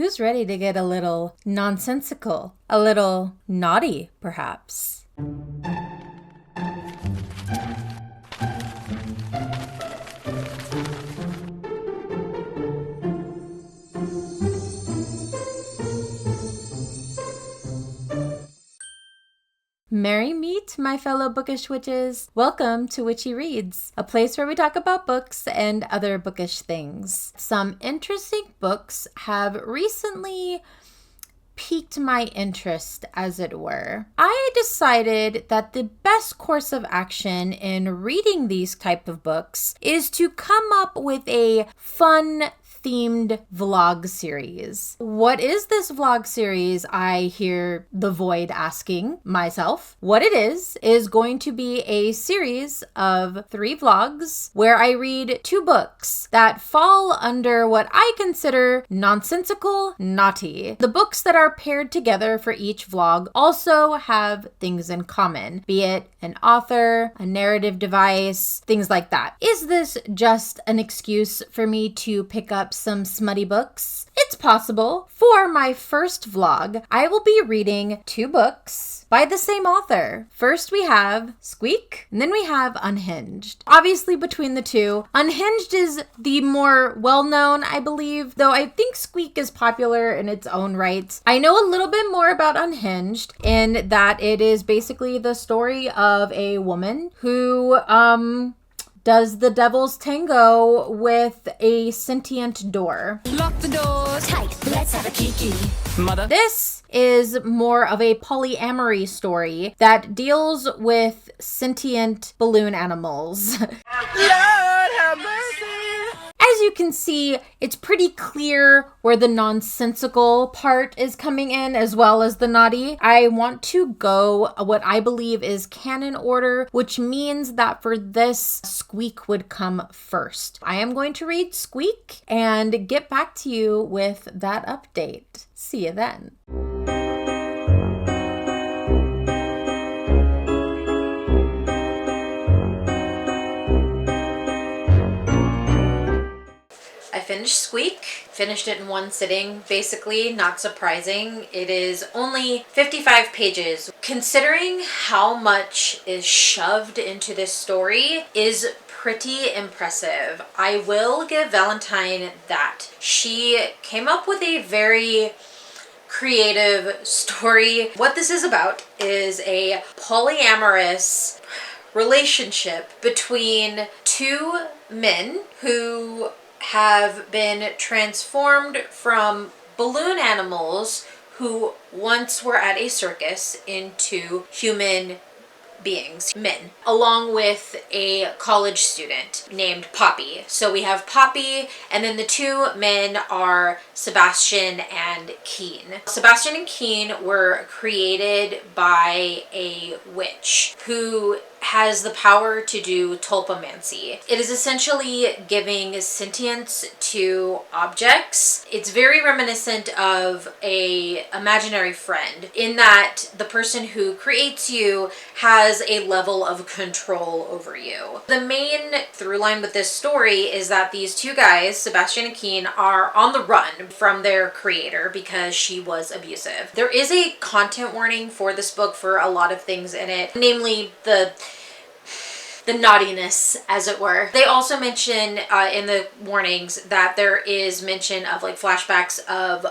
Who's ready to get a little nonsensical? A little naughty, perhaps? Merry meet, my fellow bookish witches. Welcome to Witchy Reads, a place where we talk about books and other bookish things. Some interesting books have recently piqued my interest, as it were. I decided that the best course of action in reading these type of books is to come up with a fun themed vlog series. What is this vlog series? I hear the void asking myself. What it is going to be a series of 3 vlogs where I read 2 books that fall under what I consider nonsensical naughty. The books that are paired together for each vlog also have things in common, be it an author, a narrative device, things like that. Is this just an excuse for me to pick up some smutty books? It's possible. For my first vlog, I will be reading 2 books by the same author. First we have Squeak, and then we have Unhinged. Obviously between the two, Unhinged is the more well-known, I believe, though I think Squeak is popular in its own right. I know a little bit more about Unhinged in that it is basically the story of a woman who, does the devil's tango with a sentient door. Lock the doors tight, let's have a kiki. Mother. This is more of a polyamory story that deals with sentient balloon animals. Lord have mercy. As you can see, it's pretty clear where the nonsensical part is coming in as well as the naughty. I want to go what I believe is canon order, which means that for this, Squeak would come first. I am going to read Squeak and get back to you with that update. See you then. I finished Squeak, finished it in one sitting, basically, not surprising. It is only 55 pages. Considering how much is shoved into this story is pretty impressive. I will give Valentine that. She came up with a very creative story. What this is about is a polyamorous relationship between 2 men who have been transformed from balloon animals who once were at a circus into human beings, men, along with a college student named Poppy. So we have Poppy, and then the 2 men are Sebastian and Keen. Sebastian and Keen were created by a witch who has the power to do tulpomancy. It is essentially giving sentience to objects. It's very reminiscent of a imaginary friend in that the person who creates you has a level of control over you. The main through line with this story is that these 2 guys, Sebastian and Keen, are on the run from their creator because she was abusive. There is a content warning for this book for a lot of things in it, namely the naughtiness, as it were. They also mention in the warnings that there is mention of like flashbacks of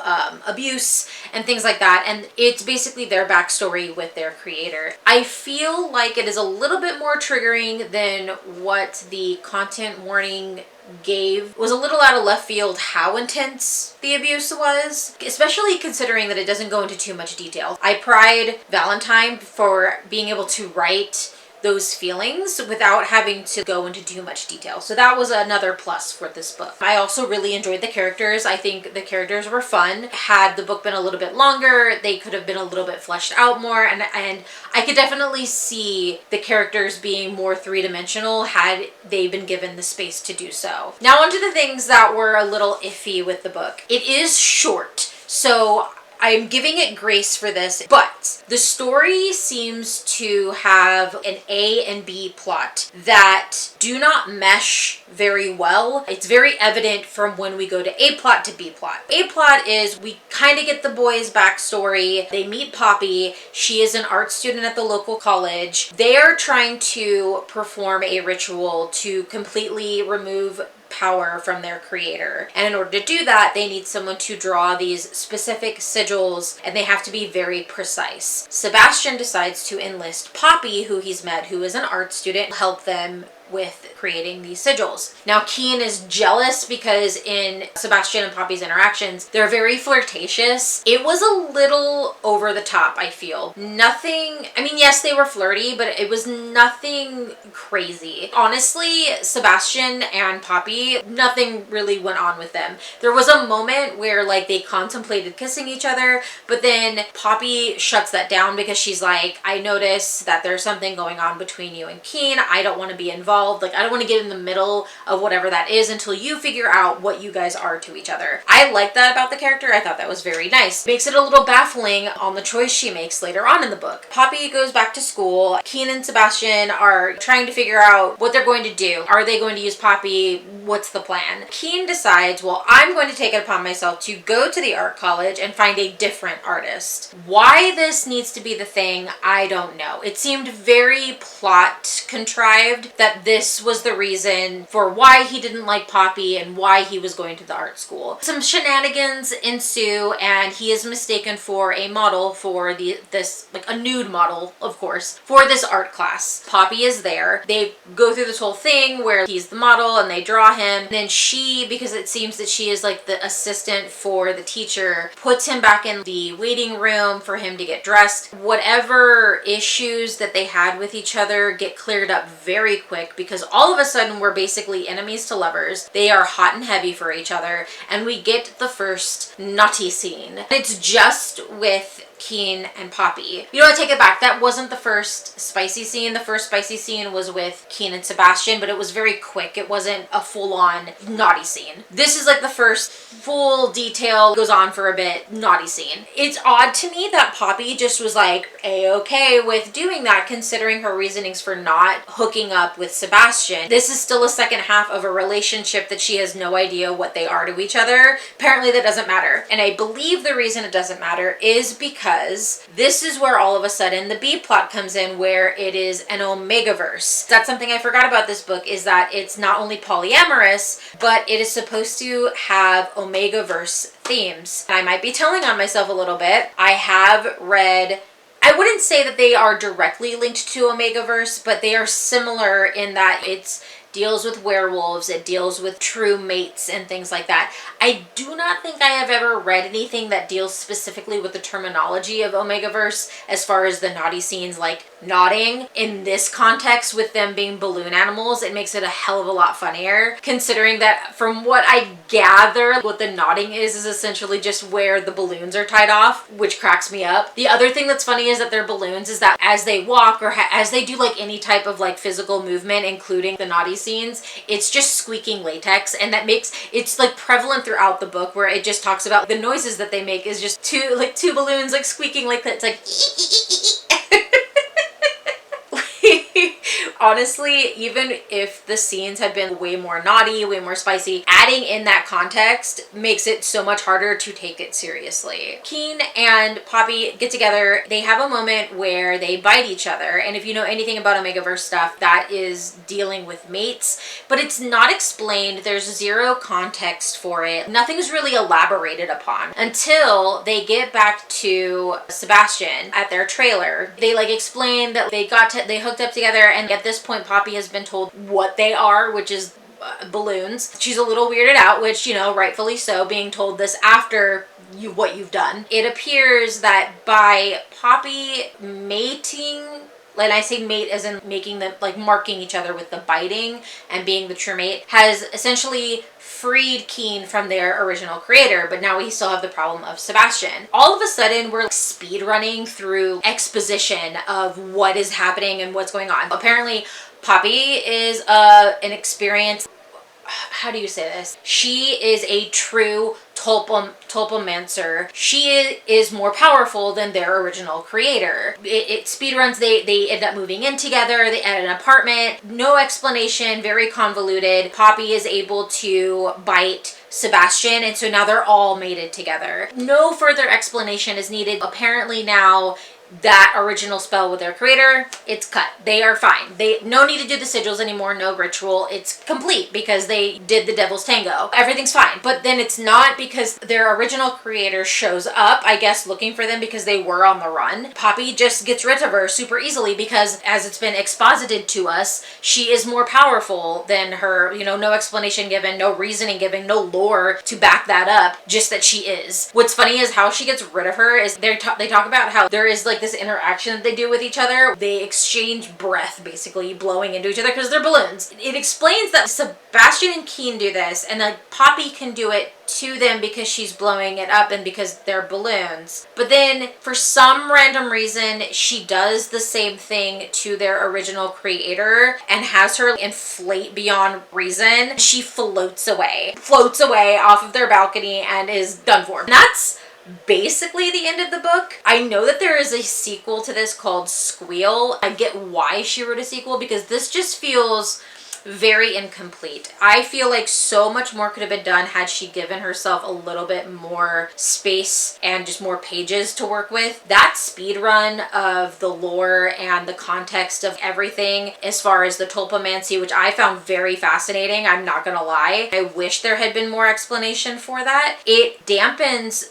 abuse and things like that, and it's basically their backstory with their creator. I feel like it is a little bit more triggering than what the content warning gave. It was a little out of left field how intense the abuse was, especially considering that it doesn't go into too much detail. I pride Valentine for being able to write those feelings without having to go into too much detail. So that was another plus for this book. I also really enjoyed the characters. I think the characters were fun. Had the book been a little bit longer, they could have been a little bit fleshed out more, and I could definitely see the characters being more 3-dimensional had they been given the space to do so. Now onto the things that were a little iffy with the book. It is short, so I'm giving it grace for this, but the story seems to have an A and B plot that do not mesh very well. It's very evident from when we go to A plot to B plot. A plot is we kind of get the boys' backstory. They meet Poppy. She is an art student at the local college. They are trying to perform a ritual to completely remove power from their creator. And in order to do that, they need someone to draw these specific sigils, and they have to be very precise. Sebastian decides to enlist Poppy, who he's met, who is an art student, help them with creating these sigils. Now, Keen is jealous because in Sebastian and Poppy's interactions, they're very flirtatious. It was a little over the top, I feel. Nothing, I mean, yes, they were flirty, but it was nothing crazy. Honestly, Sebastian and Poppy, nothing really went on with them. There was a moment where like they contemplated kissing each other, but then Poppy shuts that down because she's like, I notice that there's something going on between you and Keen. I don't want to be involved. Like, I don't want to get in the middle of whatever that is until you figure out what you guys are to each other. I like that about the character. I thought that was very nice. Makes it a little baffling on the choice she makes later on in the book. Poppy goes back to school. Keen and Sebastian are trying to figure out what they're going to do. Are they going to use Poppy? What's the plan? Keen decides, well, I'm going to take it upon myself to go to the art college and find a different artist. Why this needs to be the thing, I don't know. It seemed very plot contrived that this was the reason for why he didn't like Poppy and why he was going to the art school. Some shenanigans ensue, and he is mistaken for a model for this like a nude model, of course, for this art class. Poppy is there. They go through this whole thing where he's the model and they draw him. And then she, because it seems that she is like the assistant for the teacher, puts him back in the waiting room for him to get dressed. Whatever issues that they had with each other get cleared up very quick, because all of a sudden we're basically enemies to lovers. They are hot and heavy for each other, and we get the first naughty scene. It's just with Keen and Poppy. You know what, I take it back. That wasn't the first spicy scene. The first spicy scene was with Keen and Sebastian, but it was very quick. It wasn't a full-on naughty scene. This is like the first full detail, goes on for a bit, naughty scene. It's odd to me that Poppy just was like a-okay with doing that, considering her reasonings for not hooking up with Sebastian. This is still a second half of a relationship that she has no idea what they are to each other. Apparently that doesn't matter. And I believe the reason it doesn't matter is because this is where all of a sudden the B plot comes in, where it is an Omegaverse. That's something I forgot about this book, is that it's not only polyamorous, but it is supposed to have Omegaverse themes. I might be telling on myself a little bit. I have read, I wouldn't say that they are directly linked to Omegaverse, but they are similar in that it's deals with werewolves, it deals with true mates and things like that. I do not think I have ever read anything that deals specifically with the terminology of Omegaverse as far as the naughty scenes, like nodding. In this context, with them being balloon animals, it makes it a hell of a lot funnier, considering that from what I gather, what the nodding is essentially just where the balloons are tied off, which cracks me up. The other thing that's funny is that their balloons is that as they walk or as they do like any type of like physical movement, including the naughty scenes, it's just squeaking latex, and that makes it's like prevalent throughout the book, where it just talks about the noises that they make is just two balloons like squeaking like that. It's like honestly, even if the scenes had been way more naughty, way more spicy, adding in that context makes it so much harder to take it seriously. Keen and Poppy get together. They have a moment where they bite each other, and if you know anything about Omegaverse stuff, that is dealing with mates, but it's not explained. There's zero context for it. Nothing's really elaborated upon until they get back to Sebastian at their trailer. They like explain that they hooked up together, and at this point Poppy has been told what they are, which is balloons. She's a little weirded out, which, you know, rightfully so, being told this after what you've done. It appears that by Poppy mating, and I say mate as in making them, like marking each other with the biting and being the true mate, has essentially freed Keen from their original creator, but now we still have the problem of Sebastian. All of a sudden, we're speed running through exposition of what is happening and what's going on. Apparently, Poppy is an experienced, how do you say this? She is a true tulpomancer. She is more powerful than their original creator. It speedruns, they end up moving in together, they at an apartment, no explanation, very convoluted. Poppy is able to bite Sebastian, and so now they're all mated together. No further explanation is needed. Apparently now that original spell with their creator, it's cut. They are fine. They no need to do the sigils anymore, no ritual. It's complete because they did the Devil's Tango. Everything's fine. But then it's not because their original creator shows up, I guess, looking for them because they were on the run. Poppy just gets rid of her super easily because, as it's been exposited to us, she is more powerful than her, no explanation given, no reasoning given, no lore to back that up, just that she is. What's funny is how she gets rid of her is they talk about how there is like this interaction that they do with each other. They exchange breath, basically blowing into each other because they're balloons. It explains that Sebastian and Keen do this, and like Poppy can do it to them because she's blowing it up and because they're balloons. But then for some random reason, she does the same thing to their original creator and has her inflate beyond reason. She floats away off of their balcony and is done for. And that's basically the end of the book. I know that there is a sequel to this called Squeal. I get why she wrote a sequel because this just feels very incomplete. I feel like so much more could have been done had she given herself a little bit more space and just more pages to work with. That speed run of the lore and the context of everything as far as the tulpomancy, which I found very fascinating, I'm not gonna lie. I wish there had been more explanation for that. It dampens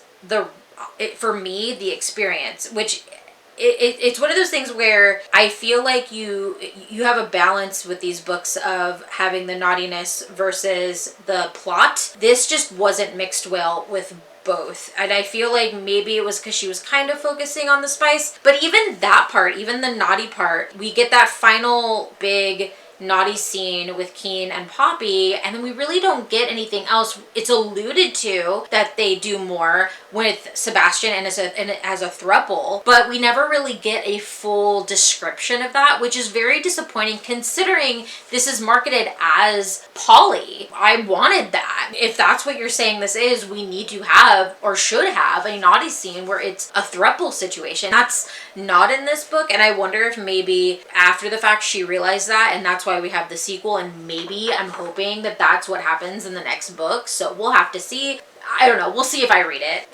for me the experience, which it's one of those things where I feel like you have a balance with these books of having the naughtiness versus the plot. This just wasn't mixed well with both, and I feel like maybe it was because she was kind of focusing on the spice, but even that part, even the naughty part, we get that final big naughty scene with Keen and Poppy, and then we really don't get anything else. It's alluded to that they do more with Sebastian and as a throuple, but we never really get a full description of that, which is very disappointing considering this is marketed as poly. I wanted that. If that's what you're saying this is, we need to have or should have a naughty scene where it's a throuple situation. That's not in this book, and I wonder if maybe after the fact she realized that, and that's why we have the sequel, and maybe I'm hoping that that's what happens in the next book. So we'll have to see. I don't know. We'll see if I read it.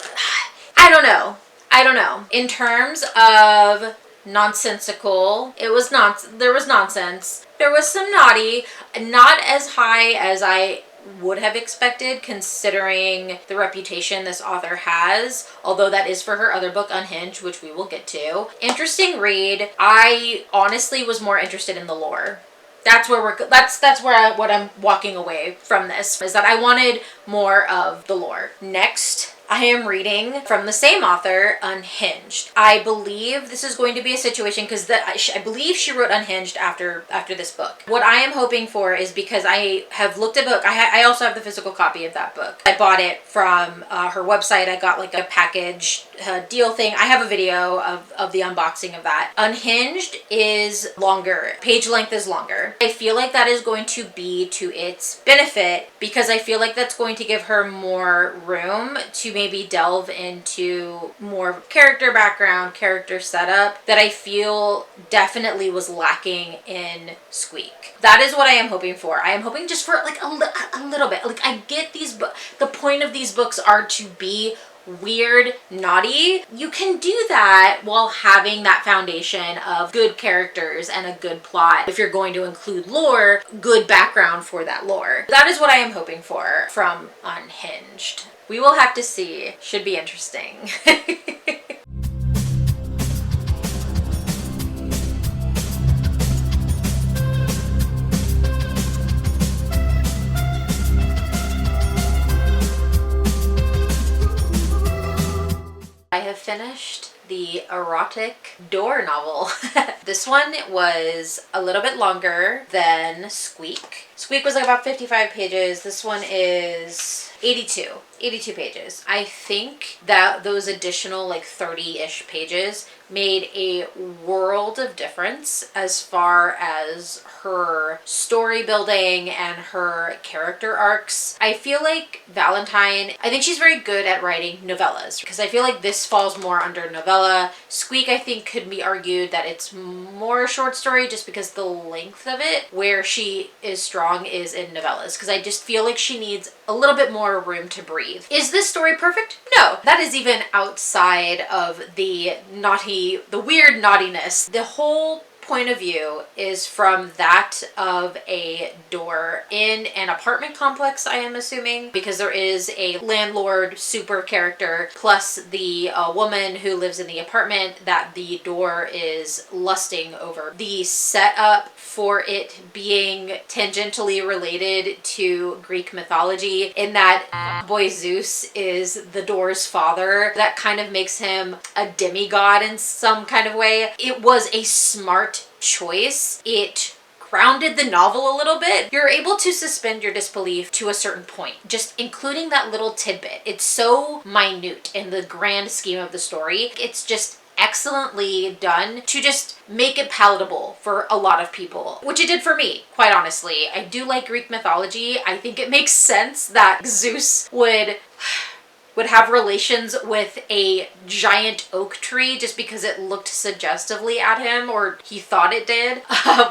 I don't know. In terms of nonsensical, there was nonsense. There was some naughty, not as high as I would have expected considering the reputation this author has, although that is for her other book Unhinged, which we will get to. Interesting read. I honestly was more interested in the lore. That's where what I'm walking away from this, is that I wanted more of the lore. Next, I am reading from the same author, Unhinged. I believe this is going to be a situation because I believe she wrote Unhinged after this book. What I am hoping for is, because I have looked at book, I also have the physical copy of that book. I bought it from her website. I got like a package deal thing. I have a video of the unboxing of that. Unhinged is longer. Page length is longer. I feel like that is going to be to its benefit because I feel like that's going to give her more room to maybe delve into more character background, character setup that I feel definitely was lacking in Squeak. That is what I am hoping for. I am hoping just for like a little bit. Like, I get the point of these books are to be weird, naughty. You can do that while having that foundation of good characters and a good plot. If you're going to include lore, good background for that lore. That is what I am hoping for from Unhinged. We will have to see. Should be interesting. I have finished the erotic door novel. This one was a little bit longer than Squeak. Squeak was like about 55 pages. This one is 82. 82 pages. I think that those additional like 30-ish pages made a world of difference as far as her story building and her character arcs. I feel like Valentine, I think she's very good at writing novellas because I feel like this falls more under novella. Squeak, I think, could be argued that it's more short story just because the length of it. Where she is strong is in novellas because I just feel like she needs a little bit more room to breathe. Is this story perfect? No. That is even outside of the weird naughtiness. The whole point of view is from that of a door in an apartment complex, I am assuming, because there is a landlord super character plus the woman who lives in the apartment that the door is lusting over. The setup for it being tangentially related to Greek mythology in that boy Zeus is the door's father, that kind of makes him a demigod in some kind of way. It was a smart choice. It grounded the novel a little bit. You're able to suspend your disbelief to a certain point, just including that little tidbit. It's so minute in the grand scheme of the story. It's just excellently done to just make it palatable for a lot of people, which it did for me, quite honestly. I do like Greek mythology. I think it makes sense that Zeus would have relations with a giant oak tree just because it looked suggestively at him, or he thought it did,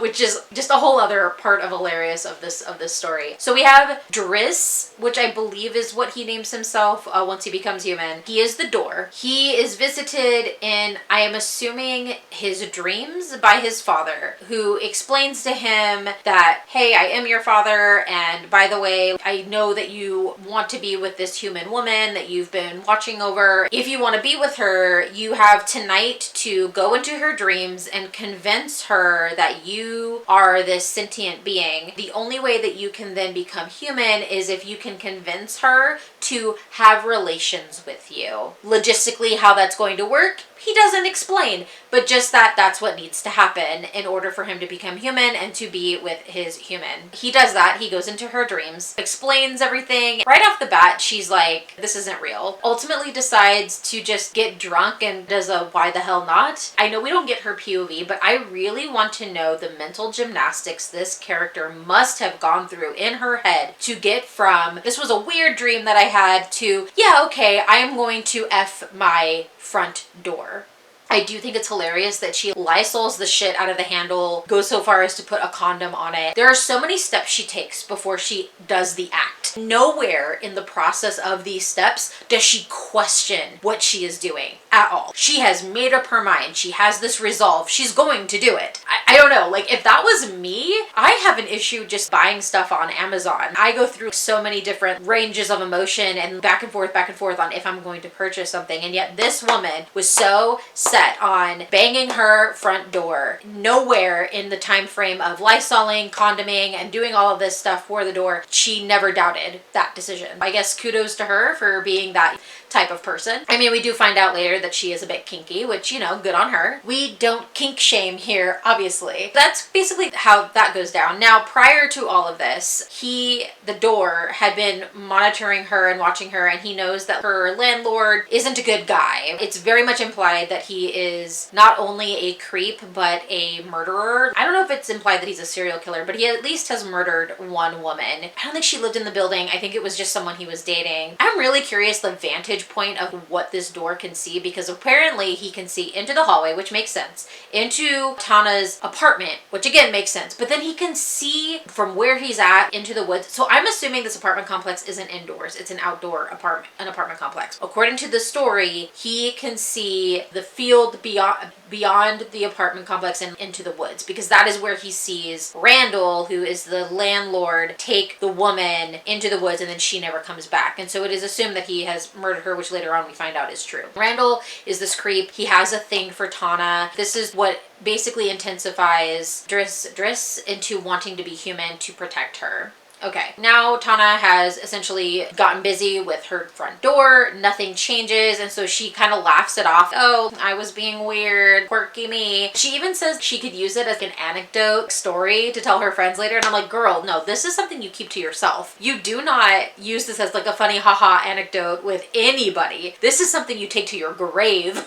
which is just a whole other part of hilarious of this story. So we have Driss, which I believe is what he names himself once he becomes human. He is the door. He is visited in, I am assuming, his dreams by his father, who explains to him that, hey, I am your father, and by the way, I know that you want to be with this human woman that you've been watching over. If you want to be with her, you have tonight to go into her dreams and convince her that you are this sentient being. The only way that you can then become human is if you can convince her to have relations with you. Logistically, how that's going to work, he doesn't explain, but just that's what needs to happen in order for him to become human and to be with his human. He does that. He goes into her dreams, explains everything. Right off the bat, she's like, this isn't real. Ultimately decides to just get drunk and does a why the hell not. I know we don't get her POV, but I really want to know the mental gymnastics this character must have gone through in her head to get from, this was a weird dream that I had, to, yeah, okay, I am going to F my front door. I do think it's hilarious that she Lysols the shit out of the handle, goes so far as to put a condom on it. There are so many steps she takes before she does the act. Nowhere in the process of these steps does she question what she is doing at all. She has made up her mind. She has this resolve. She's going to do it. I don't know, like if that was me, I have an issue just buying stuff on Amazon. I go through so many different ranges of emotion and back and forth on if I'm going to purchase something, and yet this woman was so set on banging her front door. Nowhere in the time frame of lysoling, condoming, and doing all of this stuff for the door, she never doubted that decision. I guess kudos to her for being that type of person. I mean, we do find out later that she is a bit kinky, which, you know, good on her. We don't kink shame here, obviously. That's basically how that goes down. Now, prior to all of this, the door, had been monitoring her and watching her, and he knows that her landlord isn't a good guy. It's very much implied that he is not only a creep, but a murderer. I don't know if it's implied that he's a serial killer, but he at least has murdered one woman. I don't think she lived in the building. I think it was just someone he was dating. I'm really curious the vantage point of what this door can see, because apparently he can see into the hallway, which makes sense, into Tana's apartment, which again makes sense, but then he can see from where he's at into the woods. So I'm assuming this apartment complex isn't indoors, it's an outdoor apartment complex. According to the story, he can see the field beyond the apartment complex and into the woods, because that is where he sees Randall, who is the landlord, take the woman into the woods, and then she never comes back. And so it is assumed that he has murdered her, which later on we find out is true. Randall is this creep. He has a thing for Tana. This is what basically intensifies Driss into wanting to be human to protect her. Okay, now Tana has essentially gotten busy with her front door. Nothing changes, and so she kind of laughs it off. Oh, I was being weird, quirky me. She even says she could use it as an anecdote story to tell her friends later, and I'm like, girl, no, this is something you keep to yourself. You do not use this as like a funny haha anecdote with anybody. This is something you take to your grave.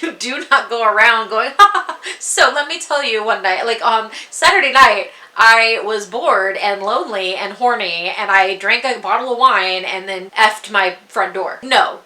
You do not go around going, ha. So let me tell you, one night, like on Saturday night, I was bored and lonely and horny, and I drank a bottle of wine and then effed my front door. No.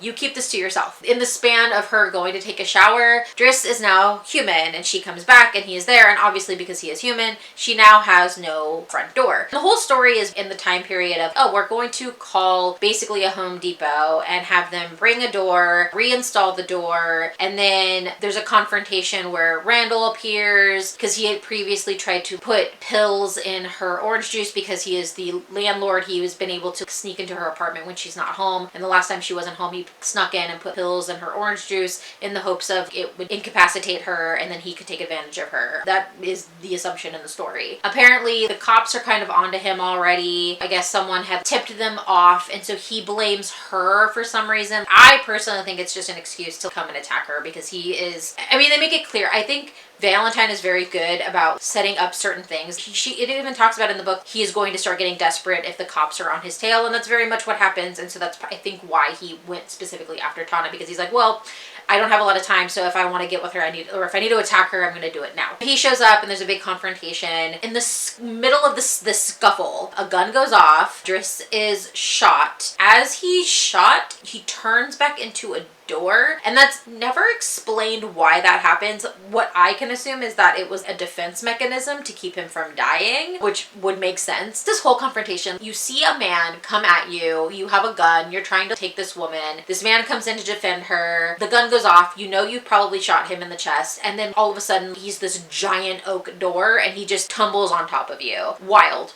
You keep this to yourself. In the span of her going to take a shower, Driss is now human, and she comes back and he is there, and obviously because he is human, she now has no front door. The whole story is in the time period of, oh, we're going to call basically a Home Depot and have them bring a door, reinstall the door, and then there's a confrontation where Randall appears because he had previously tried to put pills in her orange juice because he is the landlord. He has been able to sneak into her apartment when she's not home, and the last time she wasn't home, he snuck in and put pills in her orange juice in the hopes of it would incapacitate her and then he could take advantage of her. That is the assumption in the story. Apparently the cops are kind of onto him already. I guess someone had tipped them off, and so he blames her for some reason. I personally think it's just an excuse to come and attack her because he is, I mean, they make it clear. I think Valentine is very good about setting up certain things. It even talks about in the book, he is going to start getting desperate if the cops are on his tail, and that's very much what happens. And so that's, I think, why he went specifically after Tana, because he's like, well, I don't have a lot of time, so if I want to get with her, if I need to attack her, I'm going to do it now. He shows up and there's a big confrontation. In the middle of this scuffle, a gun goes off. Driss is shot. As he's shot, he turns back into a door, and that's never explained why that happens. What I can assume is that it was a defense mechanism to keep him from dying, which would make sense. This whole confrontation, you see a man come at you, you have a gun, you're trying to take this woman, this man comes in to defend her, the gun goes off, you know you probably shot him in the chest, and then all of a sudden he's this giant oak door and he just tumbles on top of you. Wild.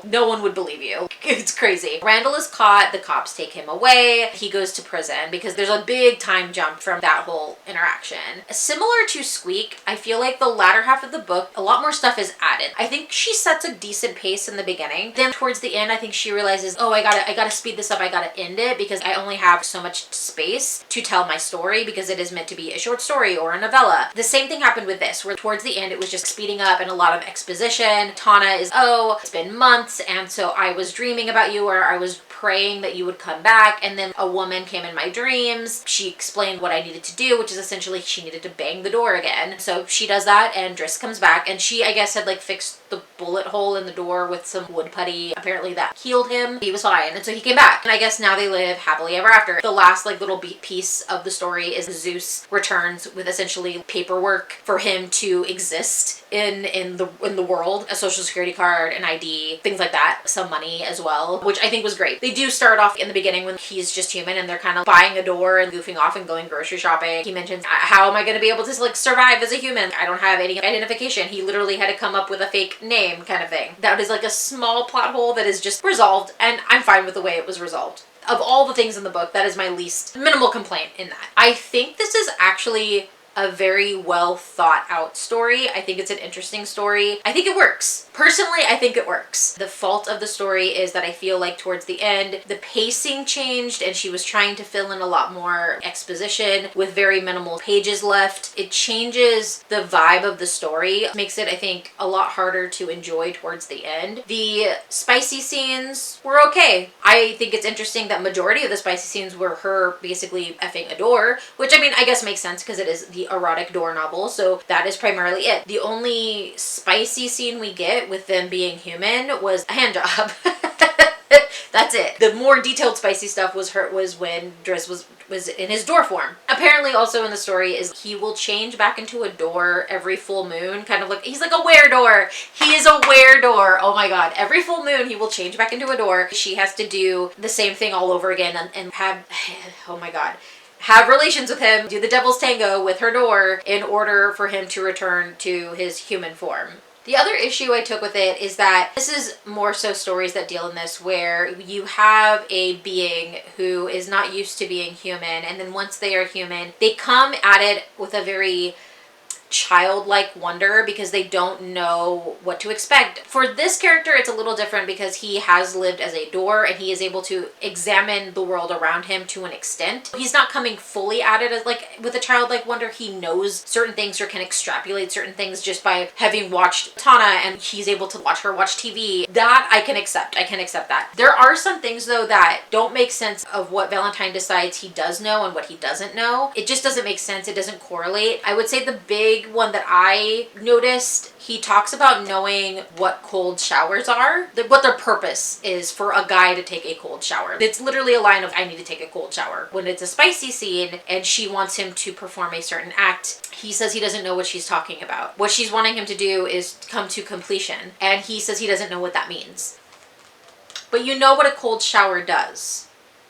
No one would believe you. It's crazy. Randall is caught, the cops take him away, he goes to prison because there's a big time jump from that whole interaction. Similar to Squeak, I feel like the latter half of the book, a lot more stuff is added. I think she sets a decent pace in the beginning. Then towards the end, I think she realizes, oh, I gotta speed this up. I gotta end it because I only have so much space to tell my story because it is meant to be a short story or a novella. The same thing happened with this, where towards the end, it was just speeding up and a lot of exposition. Tana is, oh, it's been months, and so I was dreaming about you, or I was praying that you would come back, and then a woman came in my dreams. She explained what I needed to do, which is essentially she needed to bang the door again. So she does that, and Driss comes back, and she, I guess, had like fixed the bullet hole in the door with some wood putty. Apparently that healed him. He was fine, and so he came back. And I guess now they live happily ever after. The last like little piece of the story is Zeus returns with essentially paperwork for him to exist in the world, a social security card, an ID, things like that, some money as well, which I think was great. They do start off in the beginning when he's just human and they're kind of buying a door and goofing off and going grocery shopping. He mentions, how am I going to be able to like survive as a human? I don't have any identification. He literally had to come up with a fake name kind of thing. That is like a small plot hole that is just resolved, and I'm fine with the way it was resolved. Of all the things in the book, that is my least minimal complaint in that. I think this is actually a very well thought out story. I think it's an interesting story. I think it works. Personally, I think it works. The fault of the story is that I feel like towards the end, the pacing changed and she was trying to fill in a lot more exposition with very minimal pages left. It changes the vibe of the story, makes it, I think, a lot harder to enjoy towards the end. The spicy scenes were okay. I think it's interesting that majority of the spicy scenes were her basically effing a door, which I mean, I guess makes sense because it is the erotic door novel, so that is primarily it. The only spicy scene we get with them being human was a hand job. That's it. The more detailed spicy stuff was when Driss was in his door form. Apparently also in the story is he will change back into a door every full moon, kind of like, he's like a weredoor. He is a weredoor. Oh my god. Every full moon he will change back into a door. She has to do the same thing all over again and have, oh my god, have relations with him, do the devil's tango with her door in order for him to return to his human form. The other issue I took with it is that this is more so stories that deal in this where you have a being who is not used to being human, and then once they are human, they come at it with a very childlike wonder because they don't know what to expect. For this character, it's a little different because he has lived as a door and he is able to examine the world around him to an extent. He's not coming fully at it as like with a childlike wonder. He knows certain things or can extrapolate certain things just by having watched Tana, and he's able to watch her watch TV. That I can accept. I can accept that. There are some things though that don't make sense of what Valentine decides he does know and what he doesn't know. It just doesn't make sense. It doesn't correlate. I would say the big one that I noticed, he talks about knowing what cold showers are, what their purpose is for a guy to take a cold shower. It's literally a line of, I need to take a cold shower. When it's a spicy scene and she wants him to perform a certain act, he says he doesn't know what she's talking about. What she's wanting him to do is come to completion, and he says he doesn't know what that means. But you know what a cold shower does.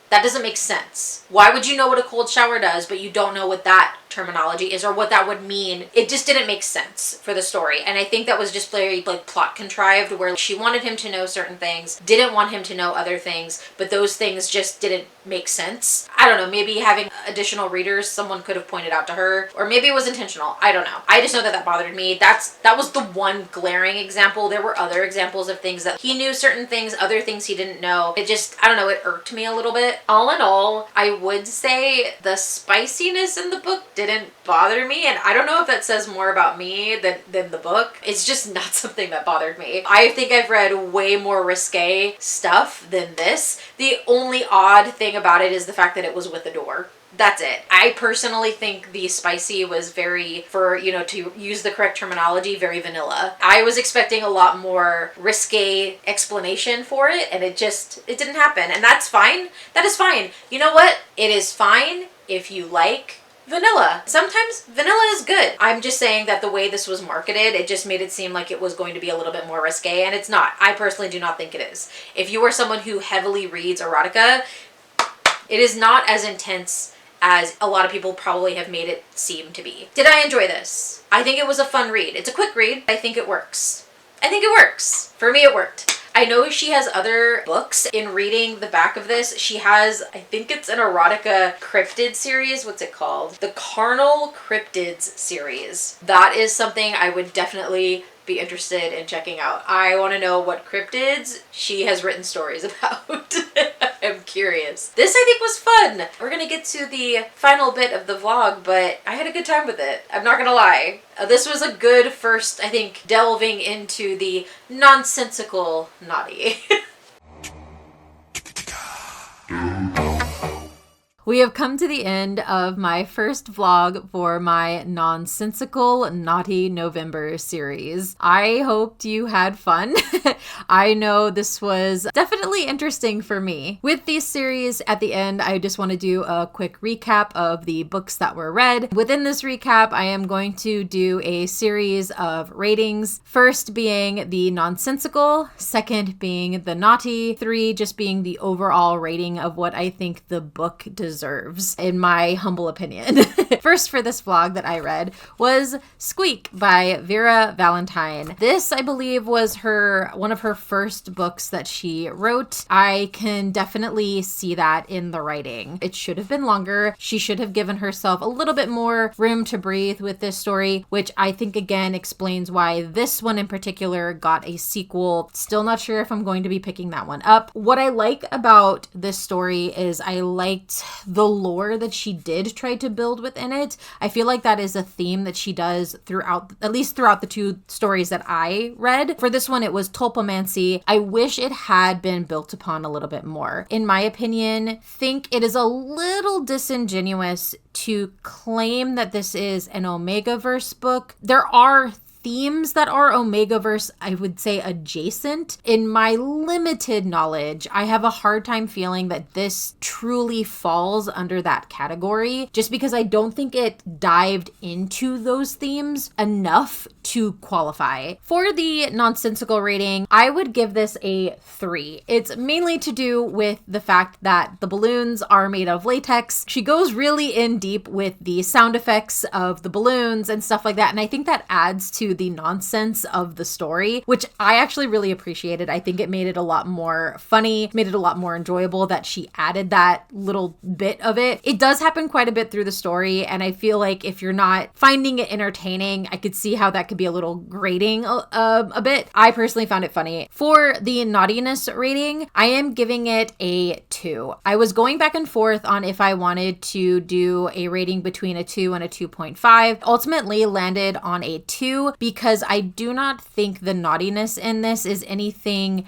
That doesn't make sense. Why would you know what a cold shower does, but you don't know what that terminology is or what that would mean? It just didn't make sense for the story. And I think that was just very like plot contrived, where she wanted him to know certain things, didn't want him to know other things, but those things just didn't make sense. I don't know, maybe having additional readers, someone could have pointed out to her, or maybe it was intentional. I don't know. I just know that that bothered me. That was the one glaring example. There were other examples of things that he knew certain things, other things he didn't know. It just, I don't know, it irked me a little bit. All in all, I would say the spiciness in the book didn't bother me, and I don't know if that says more about me than the book. It's just not something that bothered me. I think I've read way more risque stuff than this. The only odd thing about it is the fact that it was with a door. That's it. I personally think the spicy was very, for, you know, to use the correct terminology, very vanilla. I was expecting a lot more risque explanation for it, and it didn't happen. And that's fine. That is fine. You know what? It is fine if you like vanilla. Sometimes vanilla is good. I'm just saying that the way this was marketed, it just made it seem like it was going to be a little bit more risque, and it's not. I personally do not think it is. If you are someone who heavily reads erotica, it is not as intense as a lot of people probably have made it seem to be. Did I enjoy this? I think it was a fun read. It's a quick read. I think it works. I think it works. For me, it worked. I know she has other books. In reading the back of this, she has, I think it's an erotica cryptid series. What's it called? The Carnal Cryptids series. That is something I would definitely be interested in checking out. I want to know what cryptids she has written stories about. I'm curious. This I think was fun. We're gonna get to the final bit of the vlog, but I had a good time with it. I'm not gonna lie. This was a good first, I think, delving into the nonsensical naughty. We have come to the end of my first vlog for my Nonsensical Naughty November series. I hoped you had fun. I know this was definitely interesting for me. With these series, at the end, I just want to do a quick recap of the books that were read. Within this recap, I am going to do a series of ratings. First being the nonsensical, second being the naughty, 3 just being the overall rating of what I think the book deserves, in my humble opinion. First for this vlog that I read was Squeak by Vera Valentine. This, I believe, was one of her first books that she wrote. I can definitely see that in the writing. It should have been longer. She should have given herself a little bit more room to breathe with this story, which I think again explains why this one in particular got a sequel. Still not sure if I'm going to be picking that one up. What I like about this story is I liked the lore that she did try to build within it. I feel like that is a theme that she does throughout, at least throughout the 2 stories that I read. For this one, it was tulpomancy. I wish it had been built upon a little bit more. In my opinion, think it is a little disingenuous to claim that this is an Omegaverse book. There are themes that are Omegaverse, I would say, adjacent. In my limited knowledge, I have a hard time feeling that this truly falls under that category, just because I don't think it dived into those themes enough to qualify. For the nonsensical rating, I would give this a 3. It's mainly to do with the fact that the balloons are made of latex. She goes really in deep with the sound effects of the balloons and stuff like that, and I think that adds to into the nonsense of the story, which I actually really appreciated. I think it made it a lot more funny, made it a lot more enjoyable that she added that little bit of it. It does happen quite a bit through the story, and I feel like if you're not finding it entertaining, I could see how that could be a little grating a bit. I personally found it funny. For the naughtiness rating, I am giving it a 2. I was going back and forth on if I wanted to do a rating between a 2 and a 2.5. Ultimately landed on a 2 because I do not think the naughtiness in this is anything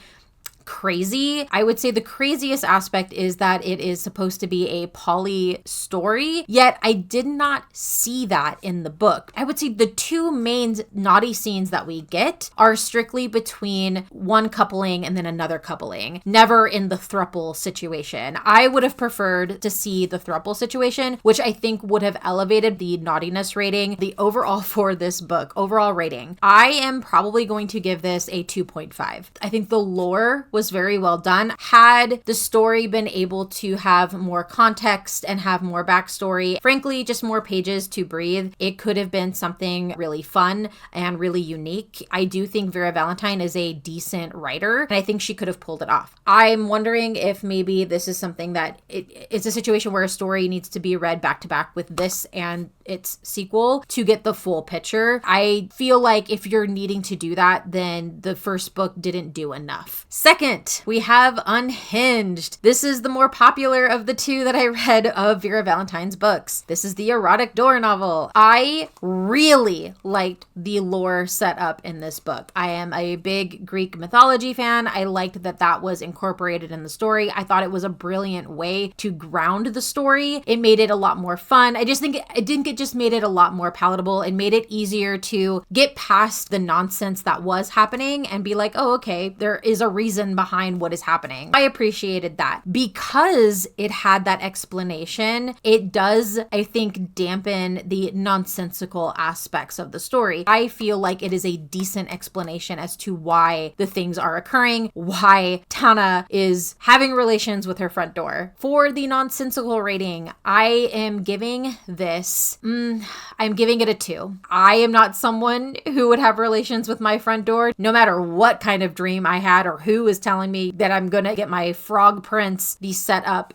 crazy. I would say the craziest aspect is that it is supposed to be a poly story, yet I did not see that in the book. I would say the two main naughty scenes that we get are strictly between one coupling and then another coupling, never in the throuple situation. I would have preferred to see the throuple situation, which I think would have elevated the naughtiness rating. The overall for this book, overall rating, I am probably going to give this a 2.5. I think the lore was very well done. Had the story been able to have more context and have more backstory, frankly, just more pages to breathe, it could have been something really fun and really unique. I do think Vera Valentine is a decent writer, and I think she could have pulled it off. I'm wondering if maybe this is something that it's a situation where a story needs to be read back to back with this and its sequel to get the full picture. I feel like if you're needing to do that, then the first book didn't do enough. Second, we have Unhinged. This is the more popular of the two that I read of Vera Valentine's books. This is the erotic door novel. I really liked the lore set up in this book. I am a big Greek mythology fan. I liked that that was incorporated in the story. I thought it was a brilliant way to ground the story. It made it a lot more fun. I just think it just made it a lot more palatable and made it easier to get past the nonsense that was happening and be like, oh, okay, there is a reason behind what is happening. I appreciated that. Because it had that explanation, it does, I think, dampen the nonsensical aspects of the story. I feel like it is a decent explanation as to why the things are occurring, why Tana is having relations with her front door. For the nonsensical rating, I am giving this, I'm giving it a 2. I am not someone who would have relations with my front door, no matter what kind of dream I had or who is telling me that I'm gonna get my frog prince be set up.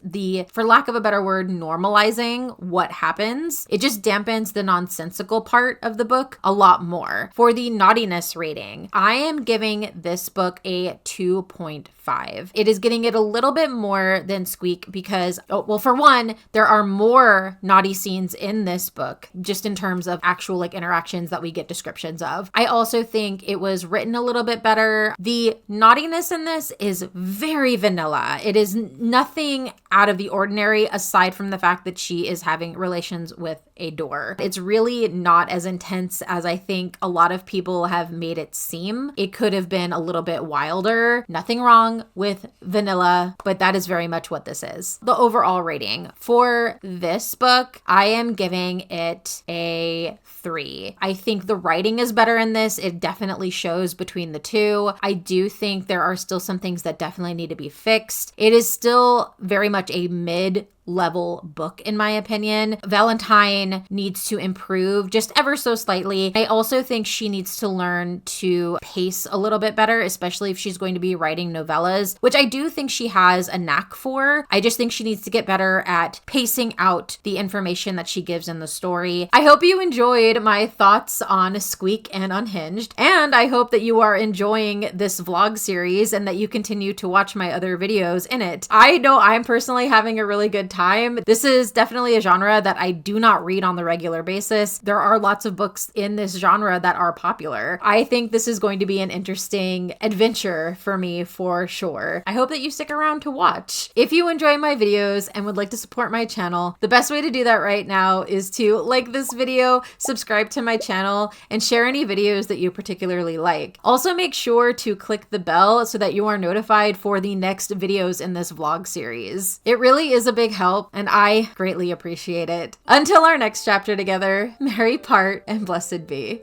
For lack of a better word, normalizing what happens. It just dampens the nonsensical part of the book a lot more. For the naughtiness rating, I am giving this book a 2.5. It is getting it a little bit more than Squeak because, for one, there are more naughty scenes in this book, just in terms of actual interactions that we get descriptions of. I also think it was written a little bit better. The naughtiness in this is very vanilla. It is nothing out of the ordinary aside from the fact that she is having relations with a door. It's really not as intense as I think a lot of people have made it seem. It could have been a little bit wilder. Nothing wrong with vanilla, but that is very much what this is. The overall rating for this book, I am giving it a 3. I think the writing is better in this. It definitely shows between the two. I do think there are still some things that definitely need to be fixed. It is still very much a mid-level book in my opinion. Valentine needs to improve just ever so slightly. I also think she needs to learn to pace a little bit better, especially if she's going to be writing novellas, which I do think she has a knack for. I just think she needs to get better at pacing out the information that she gives in the story. I hope you enjoyed my thoughts on Squeak and Unhinged, and I hope that you are enjoying this vlog series and that you continue to watch my other videos in it. I know I'm personally having a really good time. This is definitely a genre that I do not read on the regular basis. There are lots of books in this genre that are popular. I think this is going to be an interesting adventure for me for sure. I hope that you stick around to watch. If you enjoy my videos and would like to support my channel, the best way to do that right now is to like this video, subscribe to my channel, and share any videos that you particularly like. Also make sure to click the bell so that you are notified for the next videos in this vlog series. It really is a big help and I greatly appreciate it. Until our next chapter together, merry part and blessed be.